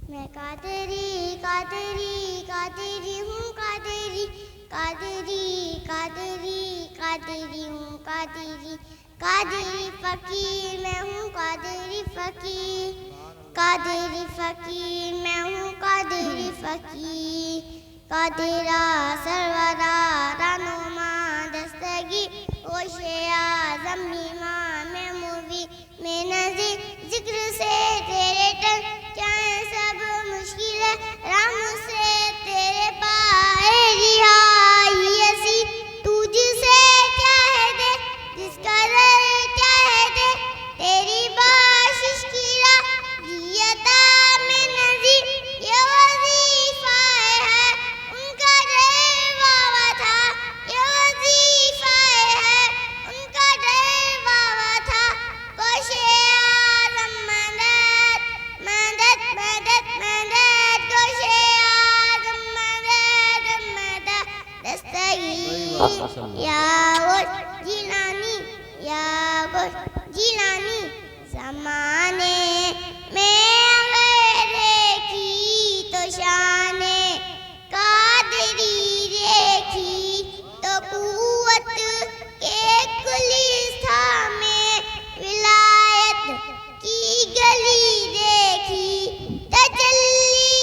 मैं कादरी कादरी कादरी हूँ कादरी कादरी कादरी कादरी हूँ कादरी कादरी फकीर मैं हूँ कादरी फकीर कादरी फकीर मैं हूँ कादरी फकीर कादरा सरवरा रानुमा दस्तगी ओशे आज़म इमाम में मूवी में नज़ीर जिक्र से तेरे टल क्या है सब मुश्किल है राम से तेरे पाए रिहाई ऐसी तुझसे क्या है दे जिसका दर क्या है दे तेरी बाशिश की राहता में नज़ीर ये वजीफा है उनका डरवावा था ये वजीफा है उनका डरवावा था कोशे आज़म मदद मदद मदद मदद कोशे आज़म मदद मदद दस्तगीर या वो जिलानी ज़माने में अगर देखी तो शाने कादरी देखी तो कुव्वत के गुलिस्ता में विलायत की गली देखी तजल्ली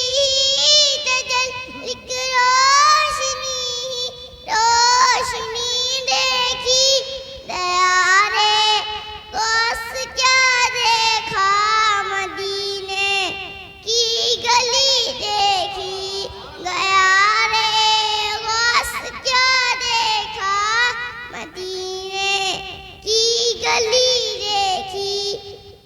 रोशनी देखी दयारे गौस क्या देखा मदीने की गली देखी गया रे गौस क्या देखा मदीने की गली देखी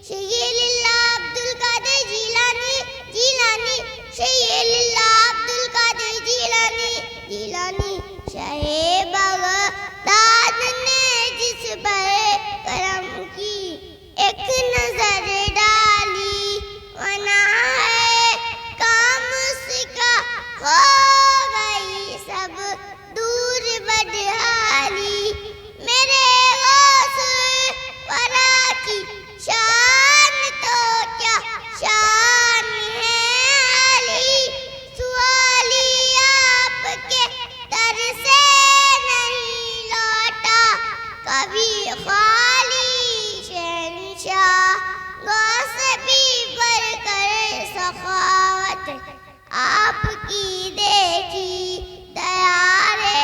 शय्यिल्लाह अब्दुल कादिर जिलानी जिलानी शय्यिल्लाह अब्दुल कादिर जिलानी जिलानी शाहे बगदाद ने जिस पर करम की एक नजर डाली वना है काम उसका हो गई सब दूर बदहाली मेरे गौस वरा की शान तो क्या शान है अली सुआली आपके दर से नहीं लौटा कभी खाली शहंशाह गौस भी बढ़कर सखावत आपकी देखी दयारे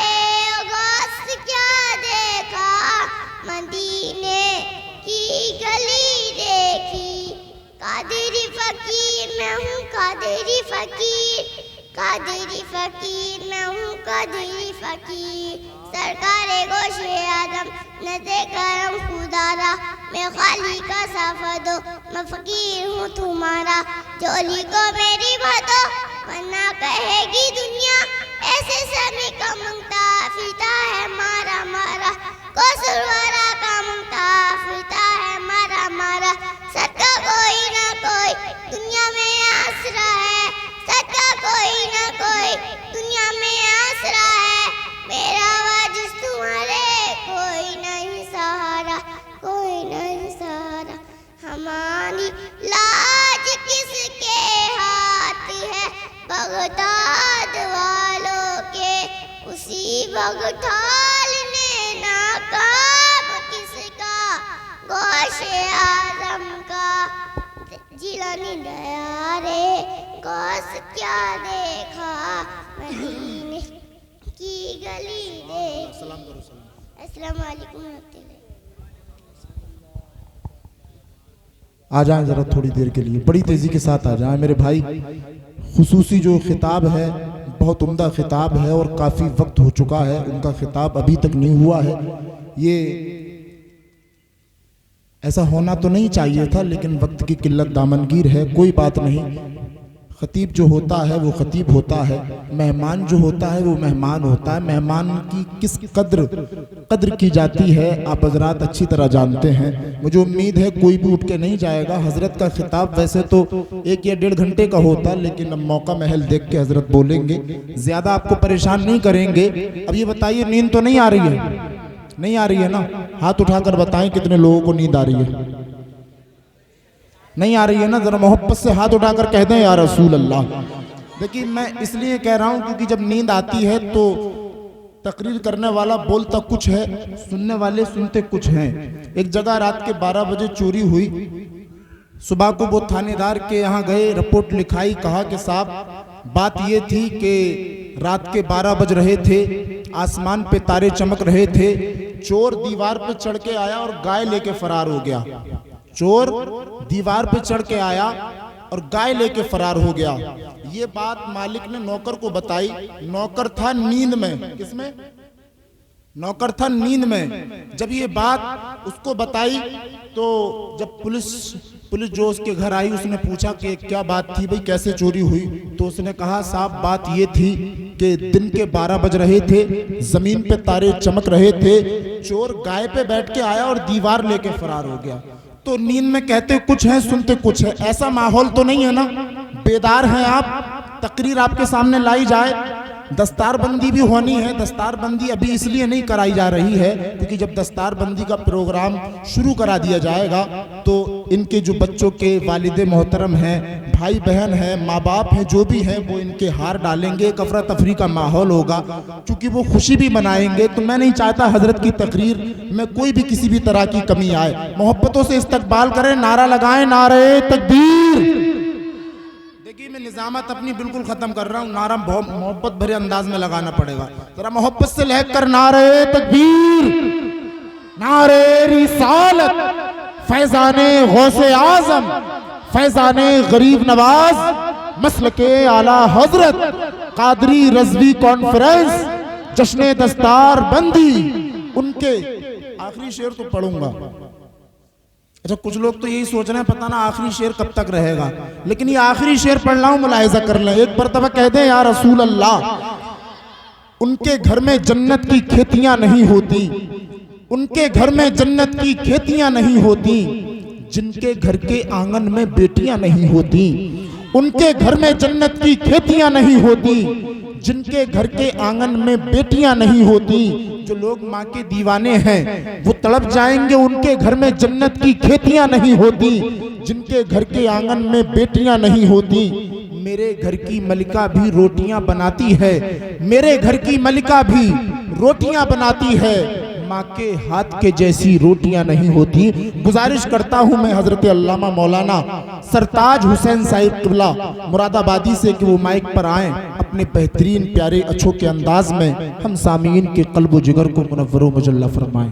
गौस क्या देखा मदीने की गली देखी कादरी फकीर मैं हूँ कादरी फकीर कादरी फकीर मैं हूँ कादरी फकीर सरकारे गोशे आदम नज़े करम खुदारा मैं खाली का साफा दो मैं फकीर हूँ तुम्हारा झोली को मेरी भर वरना कहेगी दुनिया ऐसे सभी का मंगता फिरता है मारा मारा कसूरवारा का मंगता फिरता है मारा मारा सच्चा कोई ना कोई दुनिया में आसरा है सच्चा कोई ना कोई दुनिया में आसरा है मेरा वाजिस तुम्हारे कोई नहीं सहारा हमारी लाज किसके हाथ है बगदाद वालों के उसी बगदाल ने नाकाब किसका गौशे आज़म का जिलानी दया रे गौस क्या देखा मदीने की गली देखी अस्सलाम वालेकुम आ जाएं ज़रा थोड़ी देर के लिए, बड़ी तेज़ी के साथ आ जाएं मेरे भाई। खुसूसी जो खिताब है बहुत उम्दा खिताब है और काफ़ी वक्त हो चुका है, उनका खिताब अभी तक नहीं हुआ है। ये ऐसा होना तो नहीं चाहिए था, लेकिन वक्त की किल्लत दामनगीर है, कोई बात नहीं। खतीब जो होता है वो खतीब होता है, मेहमान जो होता है वो मेहमान होता है। मेहमान की किस कद्र की जाती है आप हजरात अच्छी तरह जानते हैं। मुझे उम्मीद है कोई भी उठ के नहीं जाएगा। हजरत का खिताब वैसे तो 1 या 1.5 घंटे का होता, लेकिन अब मौका महल देख के हजरत बोलेंगे, ज़्यादा आपको परेशान नहीं करेंगे। अब ये बताइए नींद तो नहीं आ रही है? नहीं आ रही है ना? हाथ उठाकर बताएं कितने लोगों को नींद आ रही है। नहीं आ रही है ना? जरा मोहब्बत से हाथ उठाकर कह दें या रसूल अल्लाह। देखिए मैं इसलिए कह रहा हूं क्योंकि जब नींद आती है तो तकरीर करने वाला बोलता कुछ है, सुनने वाले सुनते कुछ हैं। एक जगह रात के 12 बजे चोरी हुई। सुबह को वो थानेदार के यहाँ गए, रिपोर्ट लिखाई, कहा कि साहब बात ये थी कि रात के 12 बज रहे थे, आसमान पे तारे चमक रहे थे, चोर दीवार पे चढ़ के आया और गाय लेके फरार हो गया। चोर दीवार पे चढ़ के आया और गाय लेके फरार हो गया। ये बात मालिक ने नौकर को बताई। नौकर था नींद में। किसमें? नौकर था नींद में। जब ये बात उसको बताई तो जब पुलिस जो उसके घर आई, उसने पूछा कि क्या बात थी भाई, कैसे चोरी हुई? तो उसने कहा साहब बात ये थी कि दिन के 12 बज रहे थे, जमीन पे तारे चमक रहे थे, चोर गाय पे बैठ के आया और दीवार लेके फरार हो गया। तो नींद में कहते कुछ है, सुनते कुछ है। ऐसा माहौल तो नहीं है ना? बेदार हैं आप, तकरीर आपके सामने लाई जाए, दस्तारबंदी भी होनी है। दस्तारबंदी अभी इसलिए नहीं कराई जा रही है क्योंकि जब दस्तारबंदी का प्रोग्राम शुरू करा दिया जाएगा तो इनके जो बच्चों के वालिदे मोहतरम हैं, भाई बहन हैं, माँ बाप हैं, जो भी हैं, वो इनके हार डालेंगे। एक अफरा तफरी का माहौल होगा क्योंकि वो खुशी भी मनाएंगे। तो मैं नहीं चाहता हजरत की तकरीर में कोई भी किसी भी तरह की कमी आए। मोहब्बतों से इस्तकबाल करें, नारा लगाएं, नारे तकबीर। देखिए मैं निजामत अपनी बिल्कुल खत्म कर रहा हूँ, नारा मोहब्बत भरे अंदाज में लगाना पड़ेगा। जरा मोहब्बत से लहक कर नारे तकबीर, नारे रिसालत, फैजाने गौसे आजम, फैजाने गरीब नवाज, मसलके आला हजरत, कादरी रज़वी कॉन्फ्रेंस, जश्ने दस्तार बंदी। उनके आखिरी शेर तो पढ़ूंगा। अच्छा कुछ लोग तो यही सोच रहे हैं पता ना आखिरी शेर कब तक रहेगा, लेकिन ये आखिरी शेर पढ़ रहा हूं, मुलाहिजा कर लें। एक मरतबा कह दें या रसूल अल्लाह। उनके घर में जन्नत की खेतियां नहीं होती, उनके घर में जन्नत की खेतियां नहीं होती, जिनके घर के आंगन में बेटियां नहीं होती। उनके घर में जन्नत की खेतियां नहीं होती, जिनके घर के आंगन में बेटियां नहीं होती। जो लोग माँ के दीवाने हैं वो तड़प जाएंगे, उनके घर में जन्नत की खेतियां नहीं होती, जिनके घर के आंगन में बेटियां नहीं होती। मेरे घर की मलिका भी रोटियां बनाती है, मेरे घर की मलिका भी रोटियां बनाती है, माँ के हाथ के जैसी रोटियां नहीं होती। गुजारिश करता हूं मैं हजरत अल्लामा मौलाना सरताज हुसैन साहिब किबला मुरादाबादी से कि वो माइक पर आएं, अपने बेहतरीन प्यारे अच्छों के अंदाज में हम सामीन के कल्ब व जिगर को मुनव्वर व मुजल्ला फरमाएं।